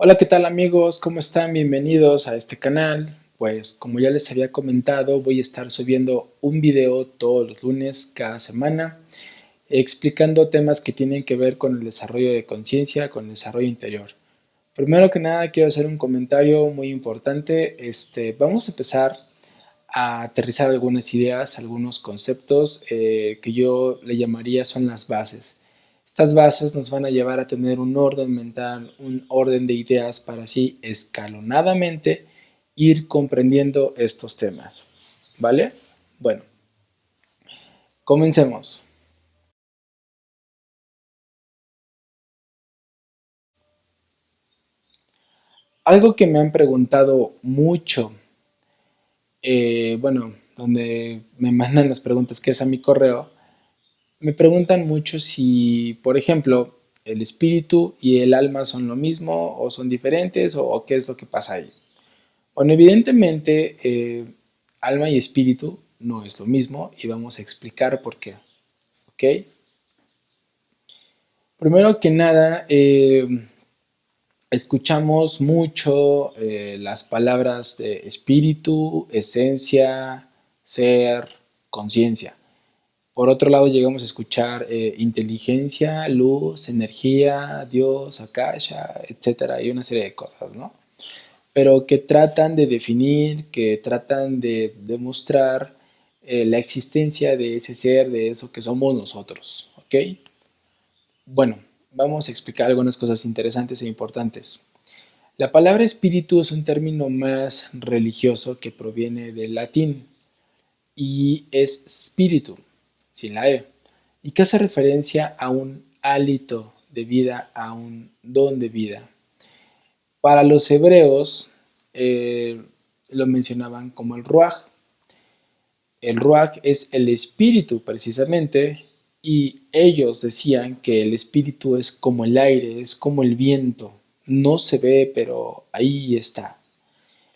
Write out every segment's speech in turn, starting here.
Hola, ¿qué tal amigos? ¿Cómo están? Bienvenidos a este canal. Pues como ya les había comentado, voy a estar subiendo un video todos los lunes cada semana explicando temas que tienen que ver con el desarrollo de conciencia, con el desarrollo interior. Primero que nada, quiero hacer un comentario muy importante. Vamos a empezar a aterrizar algunas ideas, algunos conceptos que yo le llamaría son las bases. Estas bases nos van a llevar a tener un orden mental, un orden de ideas para así escalonadamente ir comprendiendo estos temas. ¿Vale? Bueno, comencemos. Algo que me han preguntado mucho, bueno, donde me mandan las preguntas que es a mi correo, me preguntan mucho si, por ejemplo, el espíritu y el alma son lo mismo o son diferentes o qué es lo que pasa ahí. Bueno, evidentemente, alma y espíritu no es lo mismo y vamos a explicar por qué. ¿Ok? Primero que nada, escuchamos mucho las palabras de espíritu, esencia, ser, conciencia. Por otro lado, llegamos a escuchar inteligencia, luz, energía, Dios, Akasha, etcétera, y una serie de cosas, ¿no? Pero que tratan de definir, que tratan de demostrar la existencia de ese ser, de eso que somos nosotros, ¿ok? Bueno, vamos a explicar algunas cosas interesantes e importantes. La palabra espíritu es un término más religioso que proviene del latín y es spiritu, sin la E, y que hace referencia a un hálito de vida, a un don de vida. Para los hebreos lo mencionaban como el ruaj. El ruaj es el espíritu precisamente y ellos decían que el espíritu es como el aire, es como el viento. No se ve, pero ahí está.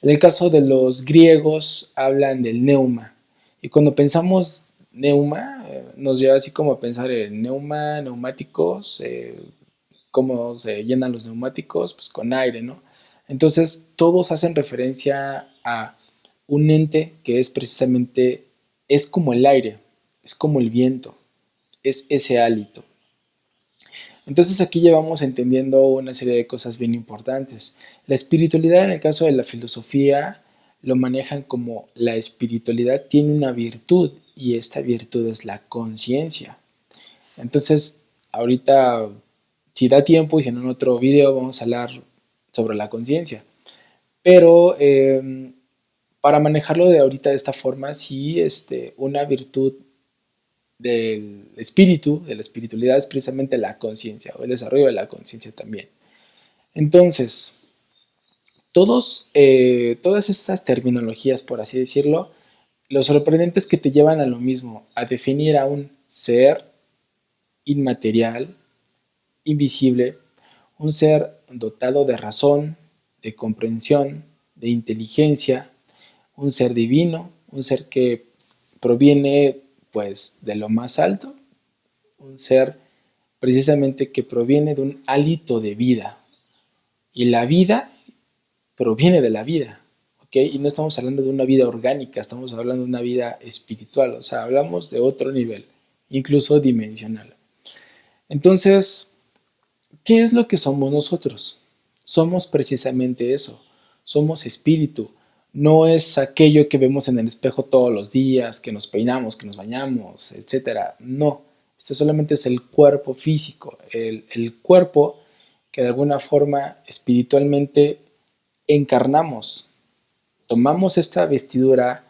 En el caso de los griegos hablan del neuma. Y cuando pensamos neuma, nos lleva así como a pensar en neuma, neumáticos, cómo se llenan los neumáticos, pues con aire, ¿no? Entonces todos hacen referencia a un ente que es precisamente, es como el aire, es como el viento, es ese hálito. Entonces aquí llevamos entendiendo una serie de cosas bien importantes. La espiritualidad en el caso de la filosofía lo manejan como la espiritualidad tiene una virtud y esta virtud es la conciencia. Entonces ahorita si da tiempo y si no en otro video vamos a hablar sobre la conciencia. Pero para manejarlo de ahorita de esta forma, sí, una virtud del espíritu, de la espiritualidad, es precisamente la conciencia o el desarrollo de la conciencia también. Entonces, todas estas terminologías, por así decirlo, lo sorprendente es que te llevan a lo mismo, a definir a un ser inmaterial, invisible, un ser dotado de razón, de comprensión, de inteligencia, un ser divino, un ser que proviene pues de lo más alto, un ser precisamente que proviene de un hálito de vida. Y la vida proviene de la vida, ¿ok? Y no estamos hablando de una vida orgánica, estamos hablando de una vida espiritual, o sea, hablamos de otro nivel, incluso dimensional. Entonces, ¿qué es lo que somos nosotros? Somos precisamente eso, somos espíritu. No es aquello que vemos en el espejo todos los días, que nos peinamos, que nos bañamos, etcétera. No, esto solamente es el cuerpo físico, el cuerpo que de alguna forma espiritualmente encarnamos. Tomamos esta vestidura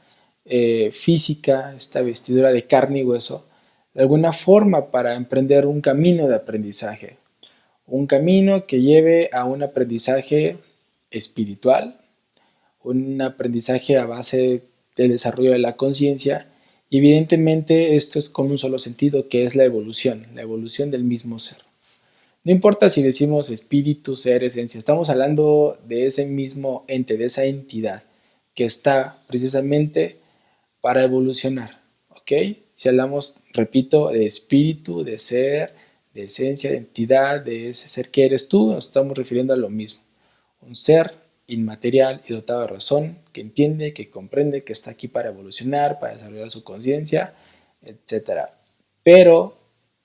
física, esta vestidura de carne y hueso, de alguna forma para emprender un camino de aprendizaje. Un camino que lleve a un aprendizaje espiritual, un aprendizaje a base del desarrollo de la conciencia. Y evidentemente esto es con un solo sentido, que es la evolución del mismo ser. No importa si decimos espíritu, ser, esencia, estamos hablando de ese mismo ente, de esa entidad que está precisamente para evolucionar, ¿ok? Si hablamos, repito, de espíritu, de ser, de esencia, de entidad, de ese ser que eres tú, nos estamos refiriendo a lo mismo. un ser inmaterial y dotado de razón, que entiende, que comprende, que está aquí para evolucionar, para desarrollar su conciencia, etc. Pero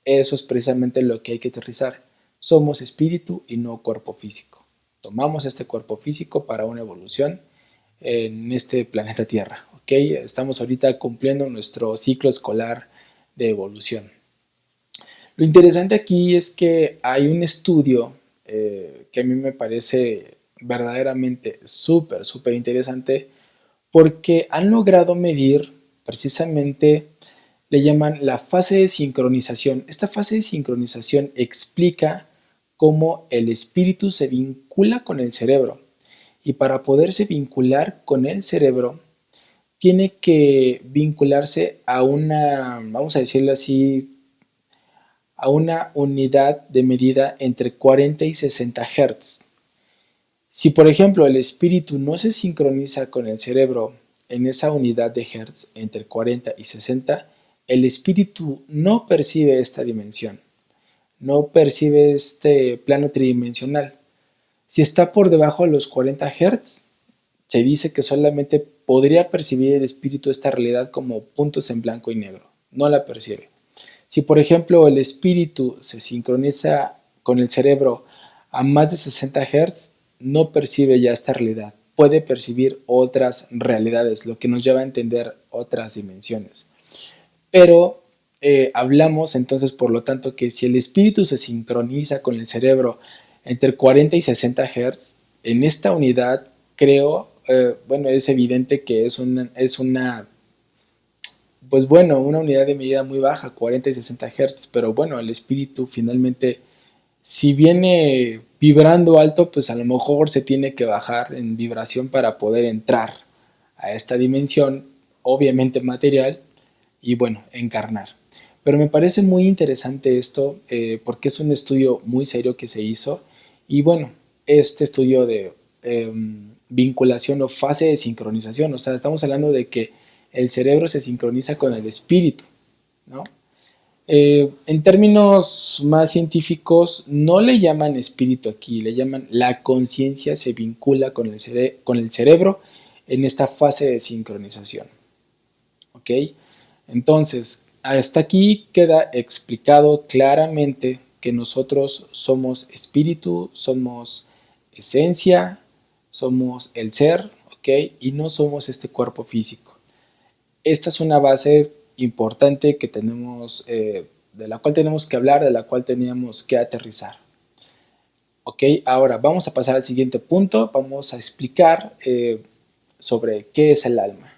eso es precisamente lo que hay que aterrizar. Somos espíritu y no cuerpo físico. Tomamos este cuerpo físico para una evolución en este planeta Tierra. ¿Ok? Estamos ahorita cumpliendo nuestro ciclo escolar de evolución. Lo interesante aquí es que hay un estudio que a mí me parece verdaderamente súper interesante porque han logrado medir precisamente, le llaman la fase de sincronización. Esta fase de sincronización explica cómo el espíritu se vincula con el cerebro y para poderse vincular con el cerebro tiene que vincularse a una, vamos a decirlo así, a una unidad de medida entre 40 y 60 Hz. Si por ejemplo el espíritu no se sincroniza con el cerebro en esa unidad de Hertz entre 40 y 60, el espíritu no percibe esta dimensión, no percibe este plano tridimensional. Si está por debajo de los 40 Hz, se dice que solamente podría percibir el espíritu esta realidad como puntos en blanco y negro, no la percibe. Si por ejemplo el espíritu se sincroniza con el cerebro a más de 60 Hz, no percibe ya esta realidad, puede percibir otras realidades, lo que nos lleva a entender otras dimensiones. Pero hablamos entonces, por lo tanto, que si el espíritu se sincroniza con el cerebro entre 40 y 60 Hz, en esta unidad creo, bueno, es evidente que pues bueno, una unidad de medida muy baja, 40 y 60 Hz, pero bueno, el espíritu finalmente, si viene vibrando alto, pues a lo mejor se tiene que bajar en vibración para poder entrar a esta dimensión, obviamente material, y bueno, encarnar. Pero me parece muy interesante esto porque es un estudio muy serio que se hizo y bueno, este estudio de vinculación o fase de sincronización, o sea, estamos hablando de que el cerebro se sincroniza con el espíritu, ¿no? En términos más científicos, no le llaman espíritu aquí, le llaman la conciencia se vincula con el cerebro en esta fase de sincronización. ¿Ok? Entonces, hasta aquí queda explicado claramente que nosotros somos espíritu, somos esencia, somos el ser, ¿ok? Y no somos este cuerpo físico. Esta es una base importante que tenemos, de la cual tenemos que hablar, de la cual teníamos que aterrizar. Ok, ahora vamos a pasar al siguiente punto, vamos a explicar sobre qué es el alma.